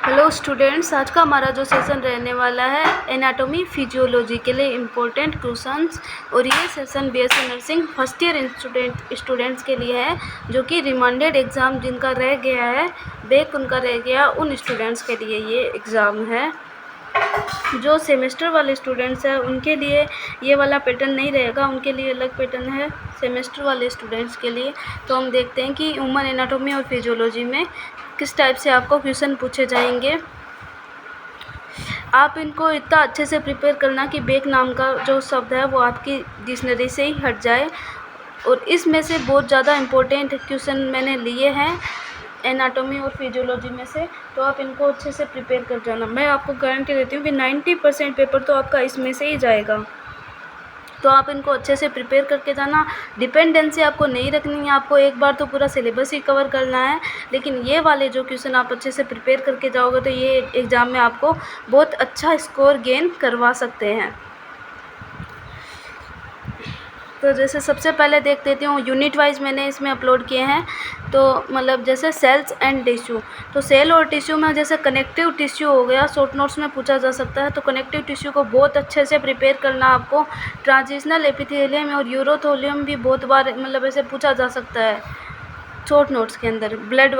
Hello students, आज का हमारा जो सेशन रहने वाला है एनाटॉमी फिजियोलॉजी के लिए इम्पोर्टेंट क्वेश्चंस। और ये session BSc nursing first year students के लिए है, जो कि रिमांडेड एग्ज़ाम जिनका रह गया है, बैक उनका रह गया, उन स्टूडेंट्स के लिए ये एग्ज़ाम है। जो सेमेस्टर वाले स्टूडेंट्स हैं उनके लिए ये वाला पैटर्न नहीं रहेगा, उनके लिए अलग पैटर्न है सेमेस्टर वाले स्टूडेंट्स के लिए। तो हम देखते हैं कि ह्यूमन एनाटॉमी और फिजियोलॉजी में किस टाइप से आपको क्वेश्चन पूछे जाएंगे। आप इनको इतना अच्छे से प्रिपेयर करना कि बैक नाम का जो शब्द है वो आपकी डिक्शनरी से ही हट जाए। और इसमें से बहुत ज़्यादा इम्पोर्टेंट क्वेश्चन मैंने लिए हैं एनाटॉमी और फिजियोलॉजी में से, तो आप इनको अच्छे से प्रिपेयर कर जाना। मैं आपको गारंटी देती हूँ कि 90% पेपर तो आपका इसमें से ही जाएगा। तो आप इनको अच्छे से प्रिपेयर करके जाना। डिपेंडेंसी आपको नहीं रखनी है, आपको एक बार तो पूरा सिलेबस ही कवर करना है। लेकिन ये वाले जो क्वेश्चन आप अच्छे से प्रिपेयर करके जाओगे तो ये एग्ज़ाम में आपको बहुत अच्छा स्कोर गेन करवा सकते हैं। तो जैसे सबसे पहले देख लेती हूँ, यूनिट वाइज मैंने इसमें अपलोड किए हैं। तो मतलब जैसे सेल्स एंड टिश्यू, तो सेल और टिश्यू में जैसे कनेक्टिव टिश्यू हो गया, शॉर्ट नोट्स में पूछा जा सकता है। तो कनेक्टिव टिश्यू को बहुत अच्छे से प्रिपेयर करना आपको। ट्रांजिशनल एपिथेलियम और यूरोथोलियम भी बहुत बार मतलब ऐसे पूछा जा सकता है शॉर्ट नोट्स के अंदर। ब्लड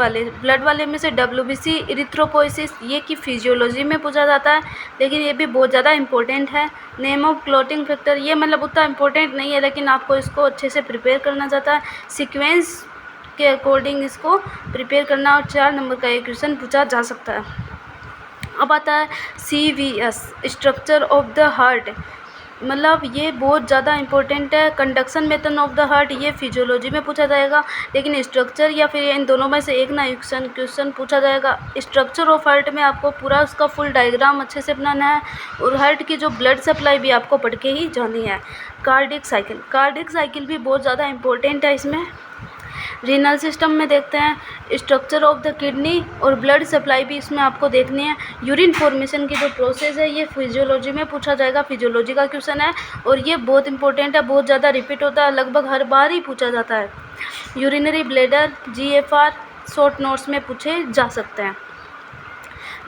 वाले में से WBC, इरिथ्रोपोइसिस, ये की फिजियोलॉजी में पूछा जाता है, लेकिन ये भी बहुत ज़्यादा इंपॉर्टेंट है। नेम ऑफ क्लॉटिंग फैक्टर, ये मतलब उतना इंपॉर्टेंट नहीं है, लेकिन आपको इसको अच्छे से प्रिपेयर करना चाहता है। सीक्वेंस के अकॉर्डिंग इसको प्रिपेयर करना, और 4 नंबर का एक क्वेश्चन पूछा जा सकता है। अब आता है CVS, structure of the heart, मतलब ये बहुत ज़्यादा इंपॉर्टेंट है। Conduction method of the heart, ये फिजियोलॉजी में पूछा जाएगा, लेकिन स्ट्रक्चर या फिर इन दोनों में से एक ना क्वेश्चन पूछा जाएगा। स्ट्रक्चर ऑफ हार्ट में आपको पूरा उसका फुल डायग्राम अच्छे से बनाना है, और हार्ट की जो ब्लड सप्लाई भी आपको पढ़ के ही जानी है। कार्डियक साइकिल भी बहुत ज़्यादा इंपॉर्टेंट है इसमें। रीनल सिस्टम में देखते हैं स्ट्रक्चर ऑफ द किडनी और ब्लड सप्लाई भी इसमें आपको देखनी है। यूरिन फॉर्मेशन की जो प्रोसेस है ये फिजियोलॉजी में पूछा जाएगा, फिजियोलॉजी का क्वेश्चन है, और ये बहुत इंपॉर्टेंट है, बहुत ज़्यादा रिपीट होता है, लगभग हर बार ही पूछा जाता है। Urinary bladder, GFR short notes में पूछे जा सकते हैं।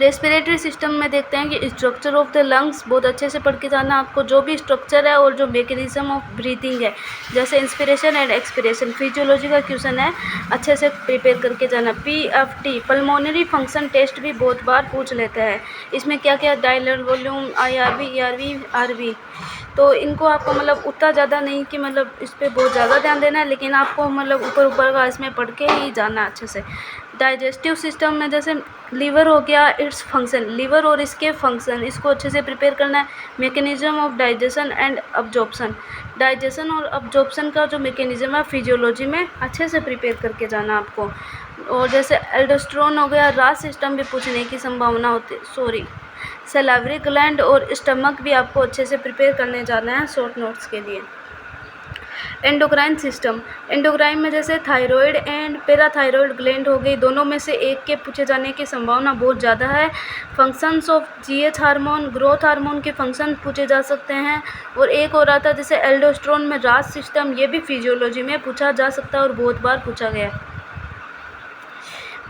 रेस्पिरेटरी सिस्टम में देखते हैं कि स्ट्रक्चर ऑफ द लंग्स बहुत अच्छे से पढ़ के जाना आपको, जो भी स्ट्रक्चर है और जो मैकेनिज्म ऑफ ब्रीथिंग है, जैसे इंस्पिरेशन एंड एक्सपिरेशन, फिजियोलॉजी का क्वेश्चन है, अच्छे से प्रिपेयर करके जाना। PFT, पल्मोनरी फंक्शन टेस्ट भी बहुत बार पूछ लेते हैं। इसमें क्या क्या, dialer volume, IRV, ERV, RV, तो इनको आपको मतलब उतना ज़्यादा नहीं कि मतलब इस पर बहुत ज़्यादा ध्यान देना है, लेकिन आपको मतलब ऊपर का इसमें पढ़ के ही जाना अच्छे से। डाइजेस्टिव सिस्टम में जैसे लीवर हो गया, इट्स फंक्शन, लीवर और इसके फंक्शन, इसको अच्छे से प्रिपेयर करना है। Mechanism of digestion and absorption, digestion और अब्जॉर्प्शन का जो मैकेनिज्म है फिजियोलॉजी में अच्छे से प्रिपेयर करके जाना आपको। और जैसे एल्डोस्टेरोन हो गया, राज सिस्टम भी पूछने की संभावना होती है, सैलिवरी ग्लैंड और स्टमक भी आपको अच्छे से प्रिपेयर करने जाना है शॉर्ट नोट्स के लिए। एंडोक्राइन सिस्टम, एंडोक्राइन में जैसे थायराइड एंड पैराथायराइड ग्लैंड हो गई, दोनों में से एक के पूछे जाने की संभावना बहुत ज़्यादा है। Functions of GH hormone, growth hormone के फंक्शन पूछे जा सकते हैं। और एक और आता है जैसे एल्डोस्टेरोन में राज सिस्टम, ये भी फिजियोलॉजी में पूछा जा सकता है और बहुत बार पूछा गया।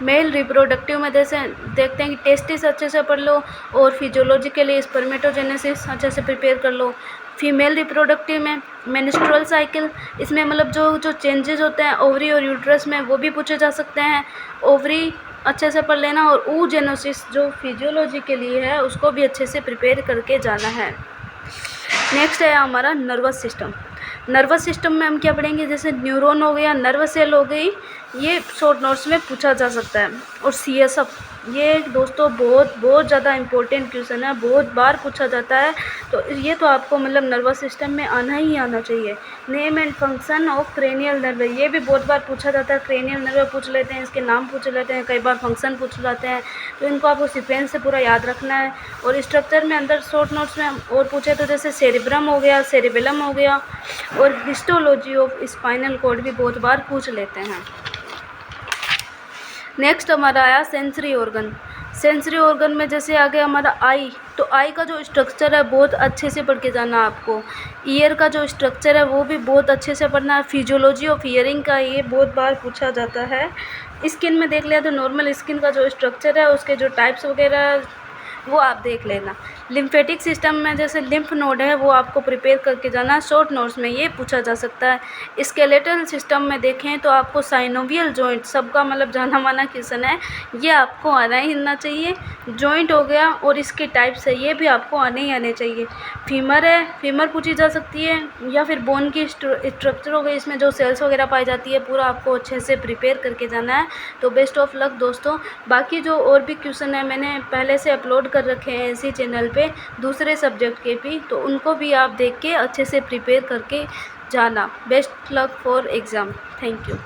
मेल रिप्रोडक्टिव में जैसे देखते हैं कि टेस्टिस अच्छे से पढ़ लो, और फिजियोलॉजी के लिए स्पर्मेटोजेनेसिस अच्छे से प्रिपेयर कर लो। फीमेल रिप्रोडक्टिव में मेंस्ट्रुअल साइकिल, इसमें मतलब जो चेंजेस होते हैं ओवरी और यूट्रस में, वो भी पूछे जा सकते हैं। ओवरी अच्छे से पढ़ लेना, और oogenesis जो फिजियोलॉजी के लिए है उसको भी अच्छे से प्रिपेयर करके जाना है। नेक्स्ट है हमारा नर्वस सिस्टम। नर्वस सिस्टम में हम क्या पढ़ेंगे, जैसे न्यूरॉन हो गया, नर्वस सेल हो गई, ये शॉर्ट नोट्स में पूछा जा सकता है। और CSF, ये दोस्तों बहुत ज़्यादा इंपॉर्टेंट क्वेश्चन है, बहुत बार पूछा जाता है, तो ये तो आपको मतलब नर्वस सिस्टम में आना ही आना चाहिए। Name and function of cranial nerve, ये भी बहुत बार पूछा जाता है। क्रेनियल नर्व पूछ लेते हैं, इसके नाम पूछ लेते हैं, कई बार फंक्शन पूछ जाते हैं, तो इनको आपको सीक्वेंस से पूरा याद रखना है। और स्ट्रक्चर में अंदर शॉर्ट नोट्स में और पूछे तो जैसे सेरिब्रम हो गया, सेरिबेलम हो गया, और हिस्टोलॉजी ऑफ स्पाइनल कॉर्ड भी बहुत बार पूछ लेते हैं। नेक्स्ट हमारा आया सेंसरी ऑर्गन। सेंसरी ऑर्गन में जैसे आ गया हमारा आई, तो आई का जो स्ट्रक्चर है बहुत अच्छे से पढ़ के जाना आपको। ईयर का जो स्ट्रक्चर है वो भी बहुत अच्छे से पढ़ना है। फिजियोलॉजी ऑफ हियरिंग का ये बहुत बार पूछा जाता है। स्किन में देख लिया तो नॉर्मल स्किन का जो स्ट्रक्चर है उसके जो टाइप्स वगैरह वो आप देख लेना। लिम्फेटिक सिस्टम में जैसे लिम्फ नोड है वो आपको प्रिपेयर करके जाना है, शॉर्ट नोट्स में ये पूछा जा सकता है। स्केलेटल सिस्टम में देखें तो आपको साइनोवियल जॉइंट, सबका मतलब जाना माना क्वेश्चन है, ये आपको आना ही आना चाहिए। जॉइंट हो गया और इसके टाइप्स है ये भी आपको आने ही आने चाहिए। फीमर है, फीमर पूछी जा सकती है, या फिर बोन की स्ट्रक्चर हो गई, इसमें जो सेल्स वगैरह पाई जाती है, पूरा आपको अच्छे से प्रिपेयर करके जाना है। तो बेस्ट ऑफ लक दोस्तों। बाकी जो और भी क्वेश्चन है मैंने पहले से अपलोड कर रखे हैं इसी चैनल पे दूसरे सब्जेक्ट के भी, तो उनको भी आप देख के अच्छे से प्रिपेयर करके जाना। Best luck for exam. Thank you.